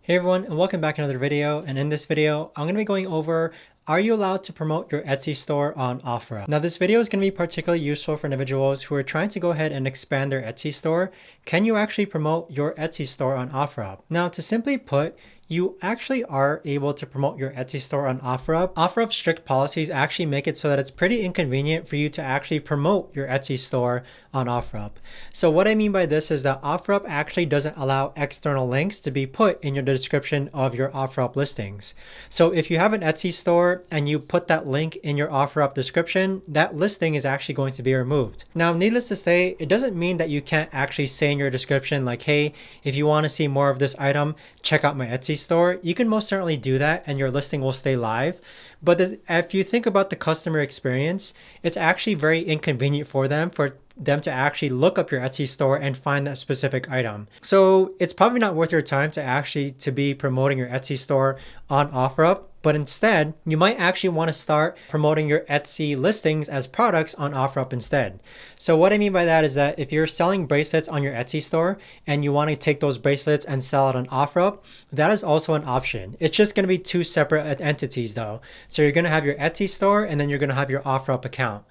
Hey everyone, and welcome back to another video. And in this video, I'm going to be going over, are you allowed to promote your Etsy store on OfferUp? Now this video is going to be particularly useful for individuals who are trying to go ahead and expand their Etsy store. Can you actually promote your Etsy store on OfferUp? Now to simply put, you actually are able to promote your Etsy store on OfferUp. OfferUp's strict policies actually make it so that it's pretty inconvenient for you to actually promote your Etsy store on OfferUp. So what I mean by this is that OfferUp actually doesn't allow external links to be put in your description of your OfferUp listings. So if you have an Etsy store and you put that link in your OfferUp description, that listing is actually going to be removed. Now, needless to say, it doesn't mean that you can't actually say in your description like, hey, if you want to see more of this item, check out my Etsy store. You can most certainly do that and your listing will stay live. But if you think about the customer experience, it's actually very inconvenient for them to actually look up your Etsy store and find that specific item. So it's probably not worth your time to be promoting your Etsy store on OfferUp. But instead, you might actually want to start promoting your Etsy listings as products on OfferUp instead. So what I mean by that is that if you're selling bracelets on your Etsy store and you want to take those bracelets and sell it on OfferUp, that is also an option. It's just going to be two separate entities though. So you're going to have your Etsy store and then you're going to have your OfferUp account.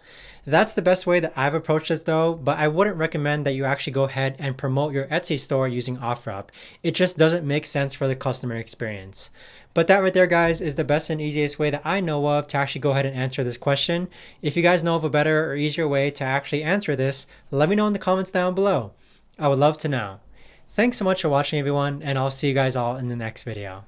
That's the best way that I've approached this though, but I wouldn't recommend that you actually go ahead and promote your Etsy store using OfferUp. It just doesn't make sense for the customer experience. But that right there, guys, is the best and easiest way that I know of to actually go ahead and answer this question. If you guys know of a better or easier way to actually answer this, let me know in the comments down below. I would love to know. Thanks so much for watching, everyone, and I'll see you guys all in the next video.